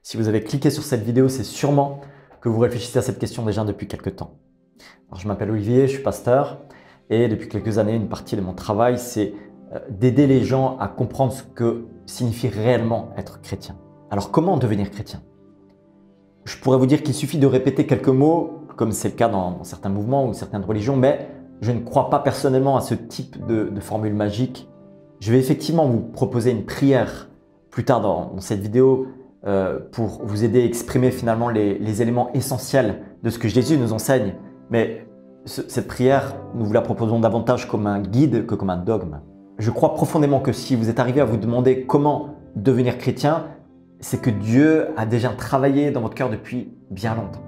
Si vous avez cliqué sur cette vidéo, c'est sûrement que vous réfléchissez à cette question déjà depuis quelques temps. Alors, je m'appelle Olivier, je suis pasteur et depuis quelques années, une partie de mon travail, c'est d'aider les gens à comprendre ce que signifie réellement être chrétien. Alors, comment devenir chrétien? Je pourrais vous dire qu'il suffit de répéter quelques mots, comme c'est le cas dans certains mouvements ou certaines religions, mais je ne crois pas personnellement à ce type de formule magique. Je vais effectivement vous proposer une prière plus tard dans cette vidéo pour vous aider à exprimer finalement les éléments essentiels de ce que Jésus nous enseigne. Mais cette prière, nous vous la proposons davantage comme un guide que comme un dogme. Je crois profondément que si vous êtes arrivé à vous demander comment devenir chrétien, c'est que Dieu a déjà travaillé dans votre cœur depuis bien longtemps.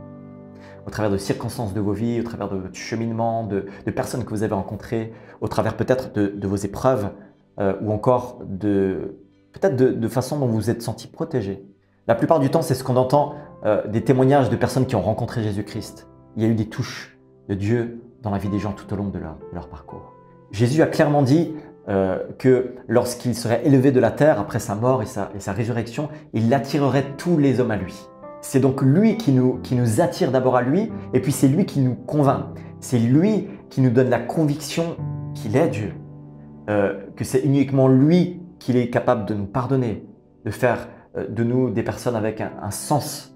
Au travers de circonstances de vos vies, au travers de votre cheminement, de personnes que vous avez rencontrées, au travers peut-être de vos épreuves ou encore peut-être de façon dont vous vous êtes senti protégé. La plupart du temps, c'est ce qu'on entend des témoignages de personnes qui ont rencontré Jésus-Christ. Il y a eu des touches de Dieu dans la vie des gens tout au long de leur parcours. Jésus a clairement dit que lorsqu'il serait élevé de la terre après sa mort et sa résurrection, il attirerait tous les hommes à lui. C'est donc lui qui nous attire d'abord à lui et puis c'est lui qui nous convainc. C'est lui qui nous donne la conviction qu'il est Dieu, que c'est uniquement lui qu'il est capable de nous pardonner, de faire de nous des personnes avec un sens.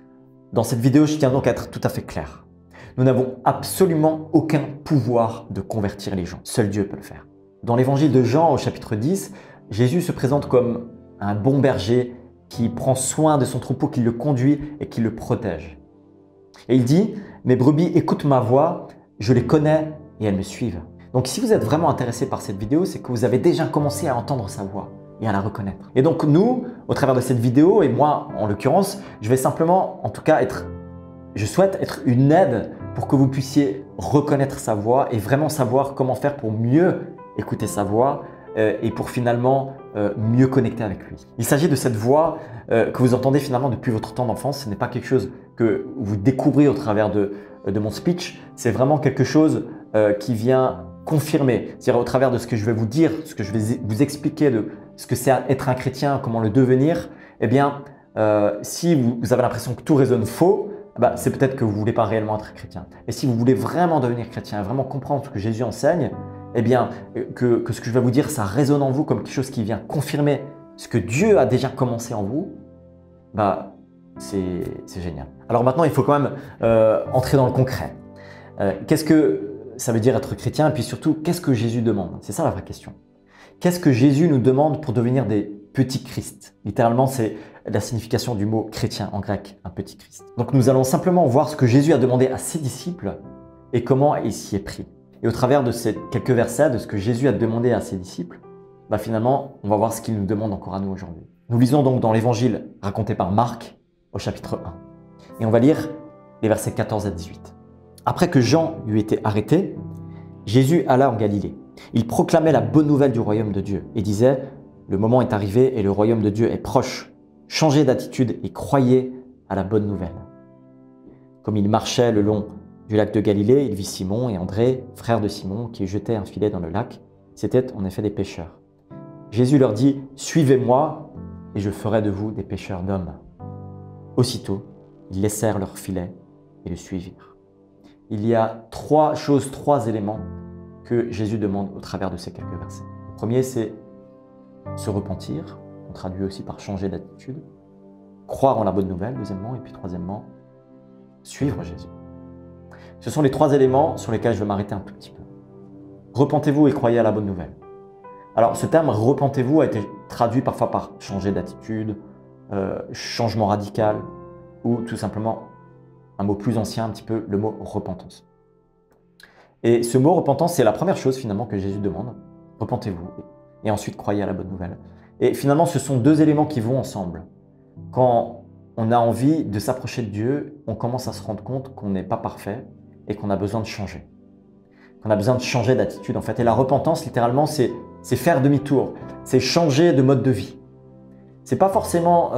Dans cette vidéo, je tiens donc à être tout à fait clair. Nous n'avons absolument aucun pouvoir de convertir les gens. Seul Dieu peut le faire. Dans l'évangile de Jean, au chapitre 10, Jésus se présente comme un bon berger qui prend soin de son troupeau, qui le conduit et qui le protège. Et il dit « Mes brebis écoutent ma voix, je les connais et elles me suivent. » Donc si vous êtes vraiment intéressé par cette vidéo, c'est que vous avez déjà commencé à entendre sa voix et à la reconnaître. Et donc nous, au travers de cette vidéo, et moi en l'occurrence, je vais simplement, en tout cas, je souhaite être une aide pour que vous puissiez reconnaître sa voix et vraiment savoir comment faire pour mieux écouter sa voix et pour finalement mieux connecter avec lui. Il s'agit de cette voix que vous entendez finalement depuis votre temps d'enfance. Ce n'est pas quelque chose que vous découvrez au travers de mon speech. C'est vraiment quelque chose qui vient confirmer, c'est-à-dire au travers de ce que je vais vous dire, ce que je vais vous expliquer de ce que c'est être un chrétien, comment le devenir. Eh bien, si vous avez l'impression que tout résonne faux, c'est peut-être que vous ne voulez pas réellement être chrétien. Et si vous voulez vraiment devenir chrétien, vraiment comprendre ce que Jésus enseigne, eh bien, que ce que je vais vous dire, ça résonne en vous comme quelque chose qui vient confirmer ce que Dieu a déjà commencé en vous, c'est génial. Alors maintenant, il faut quand même entrer dans le concret. Qu'est-ce que ça veut dire être chrétien? Et puis surtout, qu'est-ce que Jésus demande? C'est ça la vraie question. Qu'est-ce que Jésus nous demande pour devenir des petits Christ? Littéralement, c'est la signification du mot chrétien en grec, un petit Christ. Donc nous allons simplement voir ce que Jésus a demandé à ses disciples et comment il s'y est pris. Et au travers de ces quelques versets, de ce que Jésus a demandé à ses disciples, finalement, on va voir ce qu'il nous demande encore à nous aujourd'hui. Nous lisons donc dans l'évangile raconté par Marc au chapitre 1. Et on va lire les versets 14 à 18. Après que Jean eut été arrêté, Jésus alla en Galilée. Il proclamait la bonne nouvelle du royaume de Dieu et disait « Le moment est arrivé et le royaume de Dieu est proche. Changez d'attitude et croyez à la bonne nouvelle. » Comme il marchait le long du lac de Galilée, il vit Simon et André, frères de Simon, qui jetaient un filet dans le lac. C'étaient en effet des pêcheurs. Jésus leur dit « Suivez-moi et je ferai de vous des pêcheurs d'hommes. » Aussitôt, ils laissèrent leur filet et le suivirent. Il y a trois éléments que Jésus demande au travers de ces quelques versets. Le premier, c'est se repentir, on traduit aussi par changer d'attitude, croire en la bonne nouvelle, deuxièmement, et puis troisièmement, suivre Jésus. Ce sont les trois éléments sur lesquels je vais m'arrêter un tout petit peu. Repentez-vous et croyez à la bonne nouvelle. Alors, ce terme « repentez-vous » a été traduit parfois par changer d'attitude, changement radical, ou tout simplement un mot plus ancien, un petit peu le mot repentance. Et ce mot repentance, c'est la première chose finalement que Jésus demande. Repentez-vous et ensuite croyez à la bonne nouvelle. Et finalement, ce sont deux éléments qui vont ensemble. Quand on a envie de s'approcher de Dieu, on commence à se rendre compte qu'on n'est pas parfait et qu'on a besoin de changer. Qu'on a besoin de changer d'attitude en fait. Et la repentance, littéralement, c'est faire demi-tour. C'est changer de mode de vie. C'est pas forcément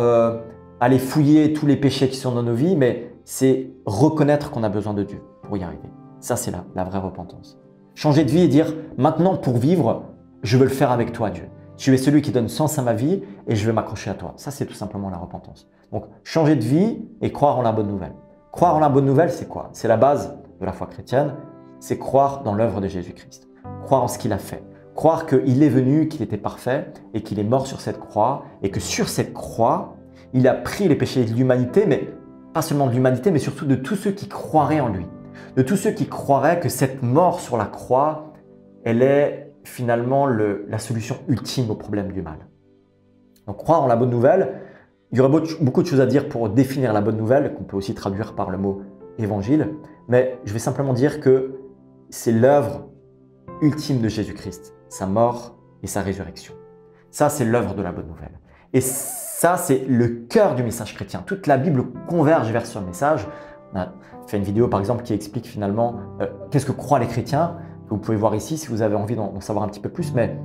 aller fouiller tous les péchés qui sont dans nos vies, mais c'est reconnaître qu'on a besoin de Dieu pour y arriver. Ça, c'est la vraie repentance. Changer de vie et dire, maintenant pour vivre, je veux le faire avec toi, Dieu. Tu es celui qui donne sens à ma vie et je vais m'accrocher à toi. Ça, c'est tout simplement la repentance. Donc, changer de vie et croire en la bonne nouvelle. Croire en la bonne nouvelle, c'est quoi? C'est la base de la foi chrétienne, c'est croire dans l'œuvre de Jésus-Christ. Croire en ce qu'il a fait. Croire qu'il est venu, qu'il était parfait et qu'il est mort sur cette croix et que sur cette croix, il a pris les péchés de l'humanité, mais pas seulement de l'humanité, mais surtout de tous ceux qui croiraient en lui. De tous ceux qui croiraient que cette mort sur la croix, elle est finalement la solution ultime au problème du mal. Donc croire en la bonne nouvelle, il y aurait beaucoup de choses à dire pour définir la bonne nouvelle, qu'on peut aussi traduire par le mot évangile, mais je vais simplement dire que c'est l'œuvre ultime de Jésus-Christ, sa mort et sa résurrection. Ça, c'est l'œuvre de la bonne nouvelle. Et ça, c'est le cœur du message chrétien. Toute la Bible converge vers ce message. On a fait une vidéo, par exemple, qui explique finalement qu'est-ce que croient les chrétiens. Vous pouvez voir ici si vous avez envie d'en savoir un petit peu plus. Mais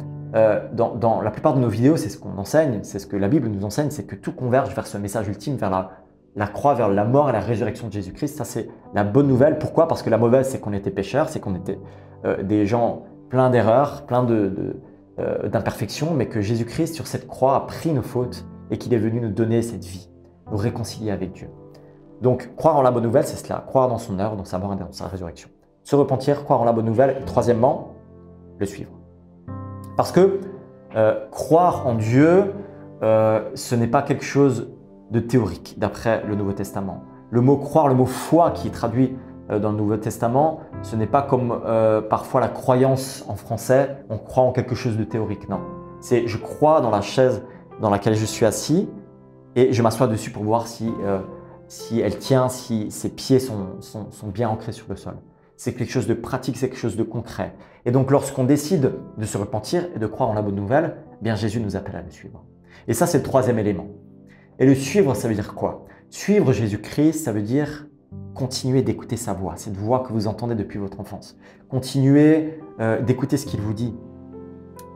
dans la plupart de nos vidéos, c'est ce qu'on enseigne, c'est ce que la Bible nous enseigne, c'est que tout converge vers ce message ultime, vers la croix, vers la mort et la résurrection de Jésus-Christ. Ça, c'est la bonne nouvelle. Pourquoi? Parce que la mauvaise, c'est qu'on était pécheurs, c'est qu'on était des gens pleins d'erreurs, pleins d'imperfections, mais que Jésus-Christ, sur cette croix, a pris nos fautes et qu'il est venu nous donner cette vie, nous réconcilier avec Dieu. Donc, croire en la bonne nouvelle, c'est cela. Croire dans son œuvre, dans sa mort et dans sa résurrection. Se repentir, croire en la bonne nouvelle. Et troisièmement, le suivre. Parce que croire en Dieu, ce n'est pas quelque chose de théorique, d'après le Nouveau Testament. Le mot croire, le mot foi qui est traduit dans le Nouveau Testament, ce n'est pas comme parfois la croyance en français, on croit en quelque chose de théorique, non. C'est je crois dans la chaise dans laquelle je suis assis et je m'assois dessus pour voir si elle tient, si ses pieds sont bien ancrés sur le sol. C'est quelque chose de pratique, c'est quelque chose de concret. Et donc lorsqu'on décide de se repentir et de croire en la bonne nouvelle, bien Jésus nous appelle à le suivre. Et ça, c'est le troisième élément. Et le suivre, ça veut dire quoi? Suivre Jésus-Christ, ça veut dire continuer d'écouter sa voix, cette voix que vous entendez depuis votre enfance. Continuez d'écouter ce qu'il vous dit.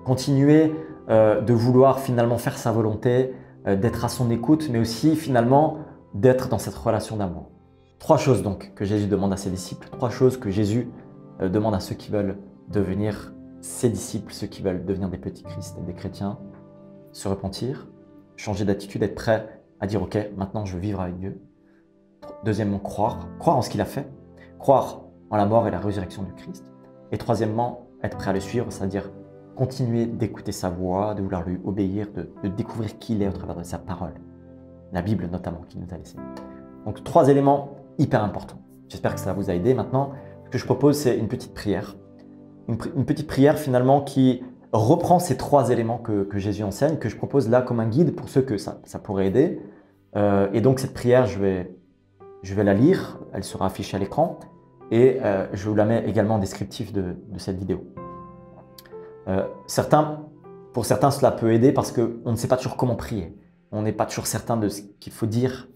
Continuez de vouloir finalement faire sa volonté, d'être à son écoute, mais aussi finalement d'être dans cette relation d'amour. Trois choses donc que Jésus demande à ses disciples, trois choses que Jésus demande à ceux qui veulent devenir ses disciples, ceux qui veulent devenir des petits Christ, des chrétiens, se repentir, changer d'attitude, être prêt à dire « Ok, maintenant je veux vivre avec Dieu ». Deuxièmement, croire en ce qu'il a fait, croire en la mort et la résurrection du Christ. Et troisièmement, être prêt à le suivre, c'est-à-dire continuer d'écouter sa voix, de vouloir lui obéir, de découvrir qui il est au travers de sa parole, la Bible notamment qu'il nous a laissée. Donc trois éléments hyper importants. J'espère que ça vous a aidé. Maintenant, ce que je propose, c'est une petite prière. Une petite prière finalement qui reprend ces trois éléments que Jésus enseigne, que je propose là comme un guide pour ceux que ça pourrait aider. Et donc cette prière, je vais la lire, elle sera affichée à l'écran et je vous la mets également en descriptif de cette vidéo. Pour certains, cela peut aider parce qu'on ne sait pas toujours comment prier. On n'est pas toujours certain de ce qu'il faut dire.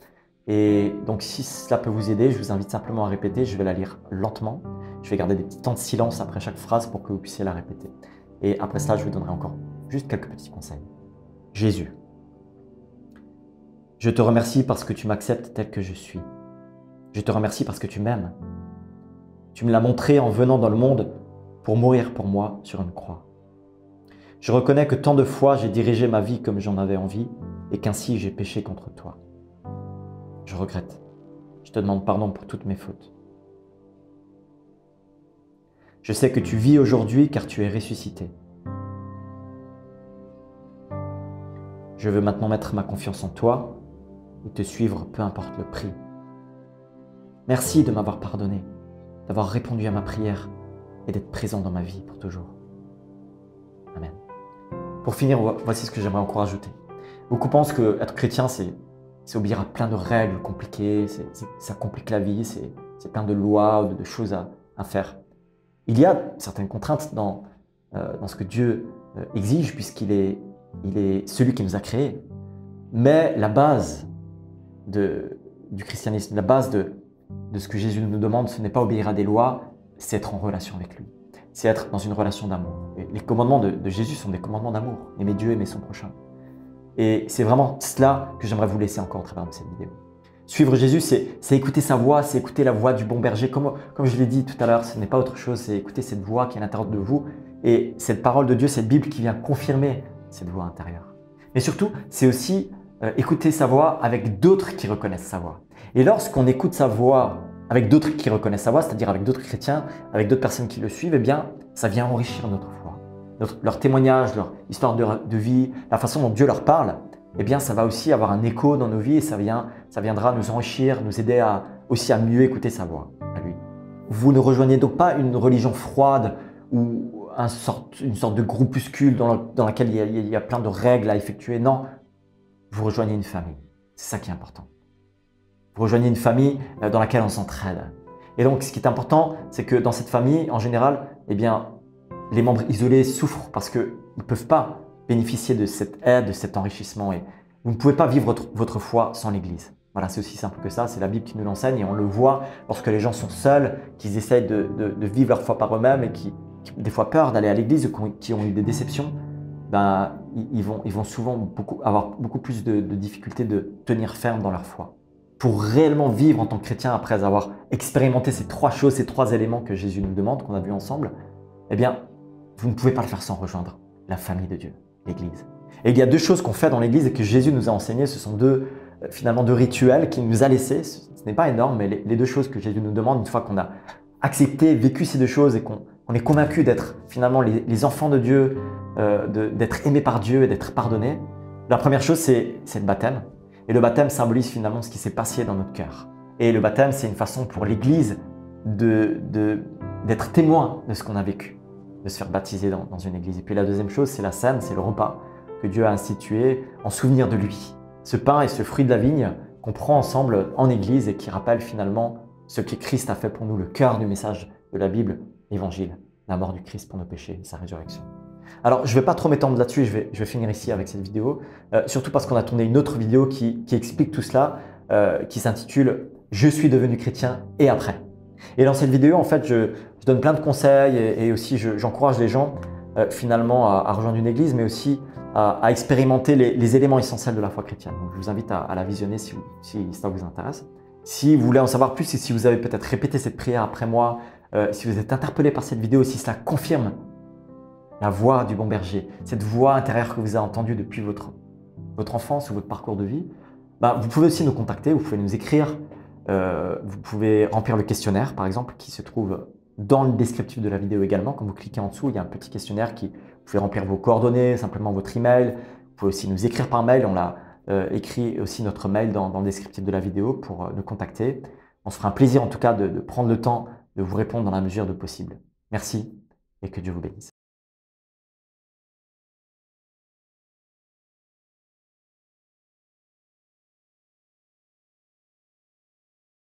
Et donc si cela peut vous aider, je vous invite simplement à répéter. Je vais la lire lentement. Je vais garder des petits temps de silence après chaque phrase pour que vous puissiez la répéter. Et après cela, je vous donnerai encore juste quelques petits conseils. Jésus, je te remercie parce que tu m'acceptes tel que je suis. Je te remercie parce que tu m'aimes. Tu me l'as montré en venant dans le monde pour mourir pour moi sur une croix. Je reconnais que tant de fois j'ai dirigé ma vie comme j'en avais envie et qu'ainsi j'ai péché contre toi. Je regrette. Je te demande pardon pour toutes mes fautes. Je sais que tu vis aujourd'hui car tu es ressuscité. Je veux maintenant mettre ma confiance en toi et te suivre peu importe le prix. Merci de m'avoir pardonné, d'avoir répondu à ma prière et d'être présent dans ma vie pour toujours. Amen. Pour finir, voici ce que j'aimerais encore ajouter. Beaucoup pensent qu'être chrétien, c'est obéir à plein de règles compliquées, ça complique la vie, c'est plein de lois ou de choses à faire. Il y a certaines contraintes dans ce que Dieu exige puisqu'il est celui qui nous a créés. Mais la base du christianisme, la base de ce que Jésus nous demande, ce n'est pas obéir à des lois, c'est être en relation avec lui. C'est être dans une relation d'amour. Les commandements de Jésus sont des commandements d'amour. Aimer Dieu, aimer son prochain. Et c'est vraiment cela que j'aimerais vous laisser encore au travers de cette vidéo. Suivre Jésus, c'est écouter sa voix, c'est écouter la voix du bon berger. Comme je l'ai dit tout à l'heure, ce n'est pas autre chose, c'est écouter cette voix qui est à l'intérieur de vous. Et cette parole de Dieu, cette Bible qui vient confirmer cette voix intérieure. Mais surtout, c'est aussi écouter sa voix avec d'autres qui reconnaissent sa voix. Et lorsqu'on écoute sa voix avec d'autres qui reconnaissent sa voix, c'est-à-dire avec d'autres chrétiens, avec d'autres personnes qui le suivent, eh bien, ça vient enrichir notre foi. Leur témoignage, leur histoire de vie, la façon dont Dieu leur parle, eh bien, ça va aussi avoir un écho dans nos vies et ça viendra nous enrichir, nous aider aussi à mieux écouter sa voix, à lui. Vous ne rejoignez donc pas une religion froide ou une sorte de groupuscule dans laquelle il y a plein de règles à effectuer. Non, vous rejoignez une famille. C'est ça qui est important. Vous rejoignez une famille dans laquelle on s'entraide. Et donc, ce qui est important, c'est que dans cette famille, en général, eh bien, les membres isolés souffrent parce qu'ils ne peuvent pas bénéficier de cette aide, de cet enrichissement. Et vous ne pouvez pas vivre votre foi sans l'Église. Voilà, c'est aussi simple que ça. C'est la Bible qui nous l'enseigne et on le voit lorsque les gens sont seuls, qu'ils essayent de vivre leur foi par eux-mêmes et qui ont des fois peur d'aller à l'Église ou qui ont eu des déceptions. Ben, ils vont souvent avoir beaucoup plus de difficultés de tenir ferme dans leur foi. Pour réellement vivre en tant que chrétien après avoir expérimenté ces trois choses, ces trois éléments que Jésus nous demande, qu'on a vus ensemble, eh bien, vous ne pouvez pas le faire sans rejoindre la famille de Dieu, l'Église. Et il y a deux choses qu'on fait dans l'Église et que Jésus nous a enseignées. Ce sont finalement deux rituels qu'il nous a laissés. Ce n'est pas énorme, mais les deux choses que Jésus nous demande, une fois qu'on a accepté, vécu ces deux choses et qu'on est convaincu d'être finalement les enfants de Dieu, d'être aimés par Dieu et d'être pardonnés. La première chose, c'est le baptême. Et le baptême symbolise finalement ce qui s'est passé dans notre cœur. Et le baptême, c'est une façon pour l'Église d'être témoin de ce qu'on a vécu, de se faire baptiser dans une Église. Et puis la deuxième chose, c'est la scène, c'est le repas que Dieu a institué en souvenir de lui. Ce pain et ce fruit de la vigne qu'on prend ensemble en Église et qui rappelle finalement ce que Christ a fait pour nous, le cœur du message de la Bible, l'Évangile, la mort du Christ pour nos péchés et sa résurrection. Alors, je ne vais pas trop m'étendre là-dessus, je vais finir ici avec cette vidéo, surtout parce qu'on a tourné une autre vidéo qui explique tout cela, qui s'intitule « Je suis devenu chrétien et après ». Et dans cette vidéo, en fait, je donne plein de conseils et aussi j'encourage les gens finalement à rejoindre une église, mais aussi à expérimenter les éléments essentiels de la foi chrétienne. Donc, je vous invite à la visionner si ça vous intéresse. Si vous voulez en savoir plus et si vous avez peut-être répété cette prière après moi, si vous êtes interpellé par cette vidéo, si cela confirme la voix du bon berger, cette voix intérieure que vous avez entendue depuis votre enfance ou votre parcours de vie, ben, vous pouvez aussi nous contacter, vous pouvez nous écrire, vous pouvez remplir le questionnaire par exemple qui se trouve dans le descriptif de la vidéo également. Quand vous cliquez en dessous, il y a un petit questionnaire qui vous pouvez remplir vos coordonnées, simplement votre email. Vous pouvez aussi nous écrire par mail, on l'a écrit aussi notre mail dans le descriptif de la vidéo pour nous contacter. On se fera un plaisir en tout cas de prendre le temps de vous répondre dans la mesure de possible. Merci et que Dieu vous bénisse.